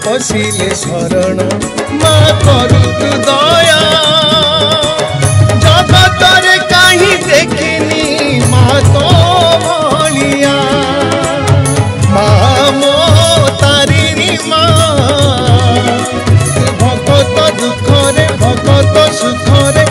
पशिले शरण माँ करू तू दया जगत रे कहीं देखनी माँ तो भलिया माँ मो तारिणी माँ भगत दुख रे भगत सुख रे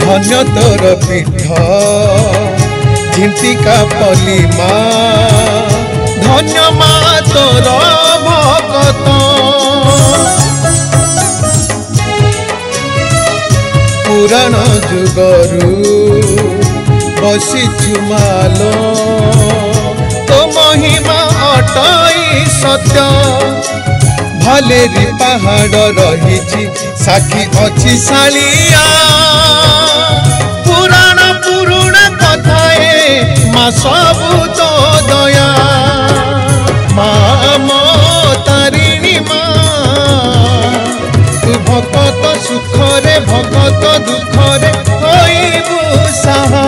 धन्य तोर पीठ झिंटिका पली माँ धन्य माँ तोर भगत पुराण जुगरु बसिछु मालो तो महिमा अटई सत्य भलेरी पहाड़ रही साखी अच्छी शालिया पुराण पुरुणा कथाए माँ सबु तो दया माँ मो तारिणी माँ तू भगत सुख रे भगत दुख रे होइबु साहा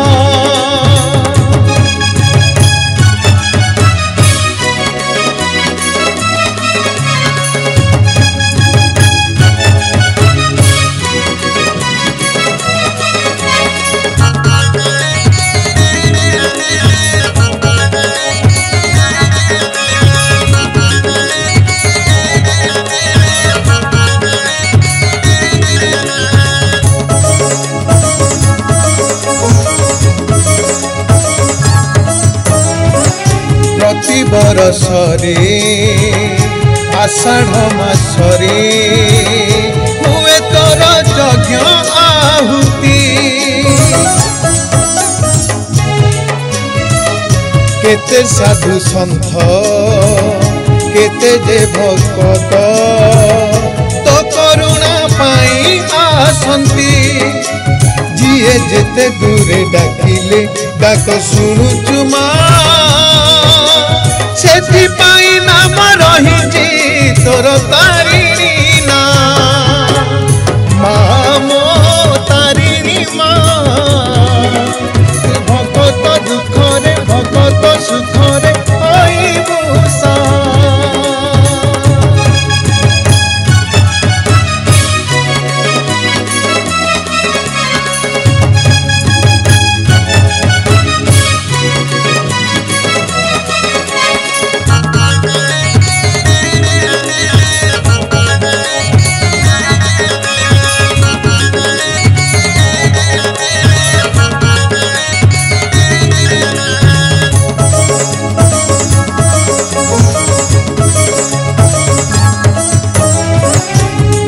प्रति बरसरे आषाढ़ मासरे हुए तोर यज्ञ आहुति केते साधु संत केते जे भक्त तो करुणा पाई आसंती जिए जेते दूरे डाकिले डाक शुणुचु से नाम रही तोर तारिणी ना माँ मो तारिणी माँ भगत दुख रे भगत सुख रे होइबु साहा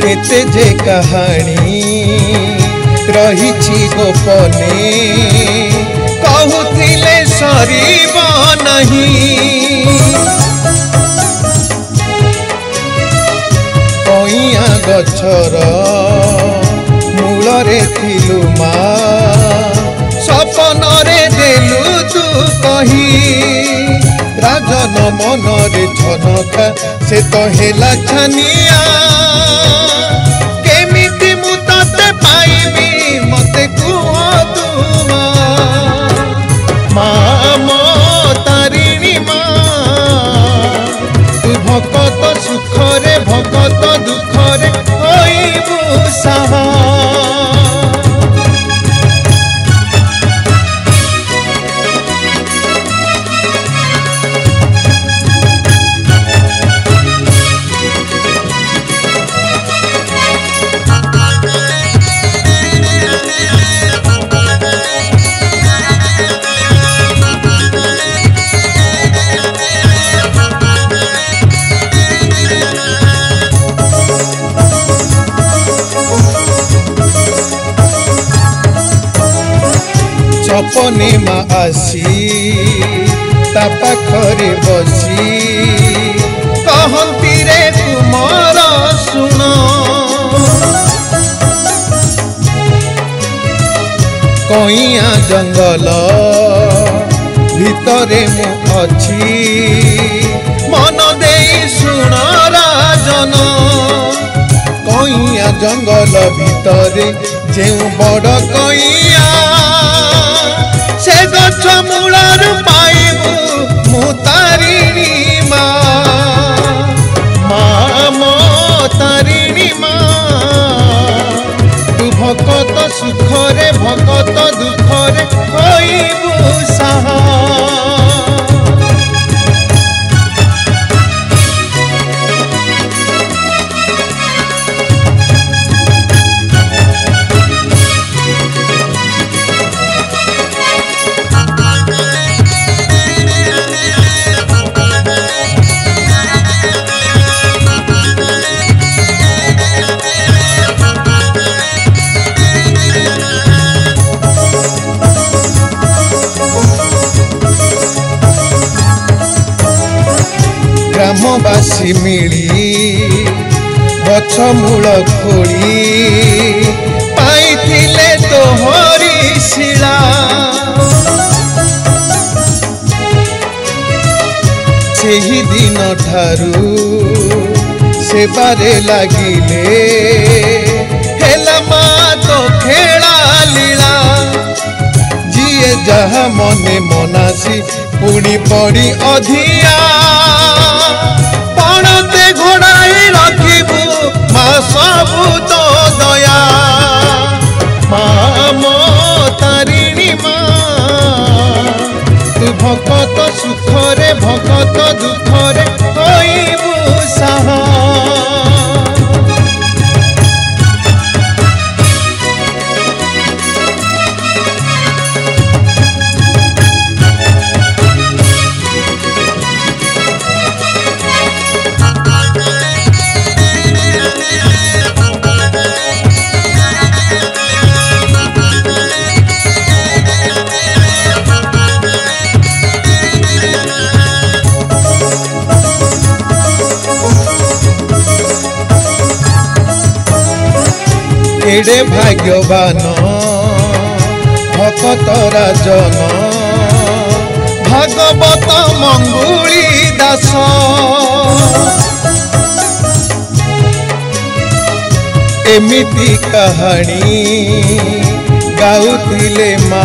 केते जे कहानी रही गोपने कहूथिले सरीब नहीं गछर मूलरे थिलु मा सपन रे देलु तू कही राजन मनरे छनका से तो हेला छानिया केमिति मु तते पाइबी मते कुह तुमा मामो तारिणी मा तू भगत सुखरे भगत दुखरे होइबु साहा सपने मा आसी ता पाखरे बसी कहती रे तुमर सुन कइया जंगल भितरे मु अछि मन देई सुन राजन कइया जंगल भितरे जेउ बड़ कइया से गछ मूलर पाइबु मु तारिणी मा मामो तारिणी मा तू भगत सुखरे भगत दुखरे होइबु साहा ग्रामवासी मिली गछ मूल खोली पाइथिले तोहरी शिला सेही दिन ठारू सेबारे लागिले हेला मा तो खेला लीला जिए जहा मने मनासी पुणी पड़ी अधिया पणते घोड़ाई रखिबु मा सबु तो दया मामो तारिणी मा तू भगत सुखरे भगत दुखरे होइबु साहा एडे भाग्यवान भक्त राजन भागवत मंगुली दास एमिति कहानी गाउथिले मा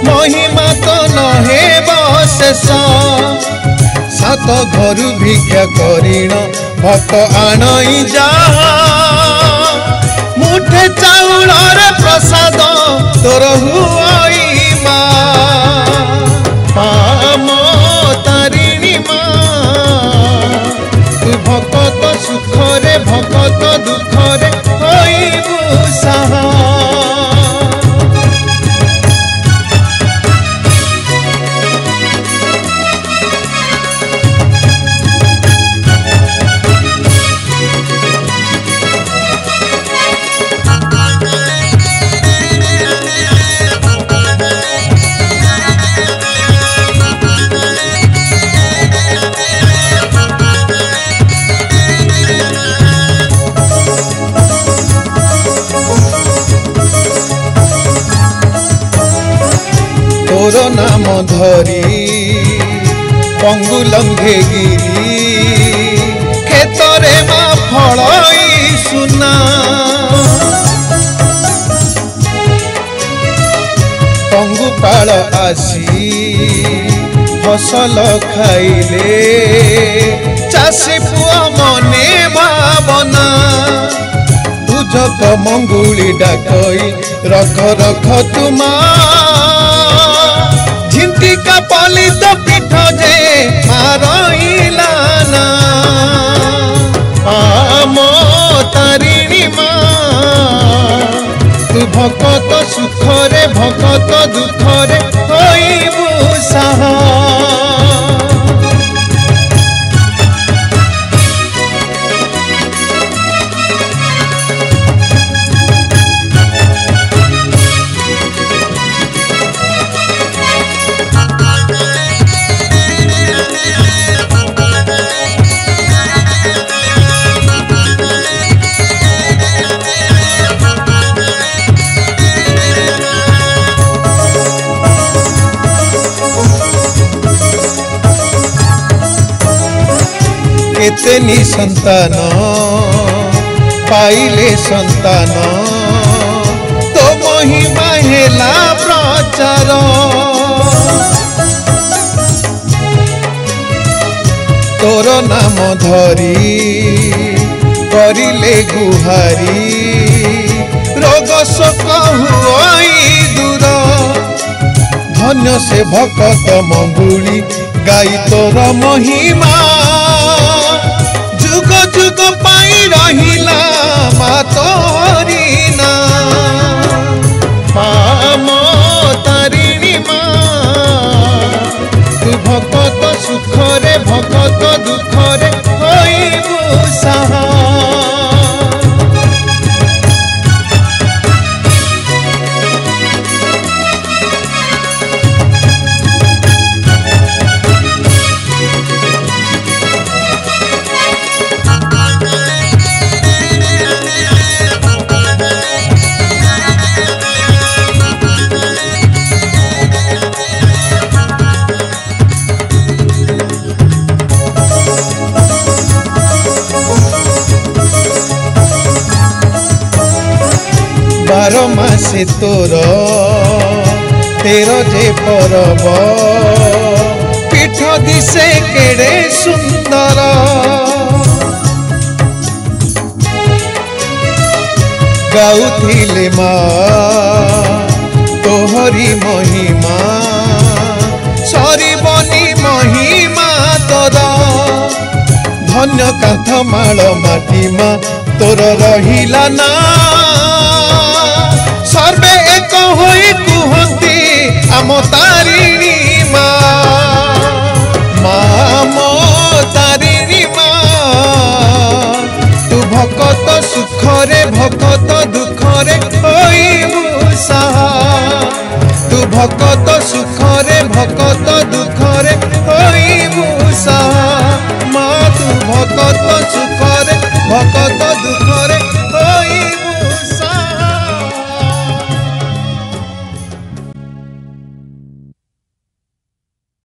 महिमा तो नहे शेष सात घरु भिक्षा करिण भक्त आणई जा मुठे चाउलर प्रसाद तोर हुई मा मामो तारिणी मा तू भगत सुखरे भगत दुखरे होइबु साहा नाम धरी पंगु लंघे गिरी खेतरे मा फलई सुना पंगु पाल आसी फसल खाइले चाषी पुआ मने भावना पूजक मंगुली डाकई रख रख तुमा झिंटिका पलित पीठ जे मारइलाना आम तारिणी मा तू भकत सुखरे भकत दुखरे होइबु साहा केतेनी संतान पाइले संतान तो महिमा हेला प्रचार तोर नाम धरी करिले गुहारी रोग शोक हुई दूर धन्य से भकत मंगुली गाई तोर महिमा जुग जुग पाई रहिला मा तोरी ना पाम तारिणी मा तू भकत सुखरे भकत दुखरे होइबु साहा बार मासे तोर तेर जे परब पीठ दिसे केड़े सुंदर गाउथिले मा तोहरी महिमा सरीबनी महिमा तोर धन्य कांथ माल माटी मा तोर रहिला ना सर्वे एक होई कुहंती आम तारी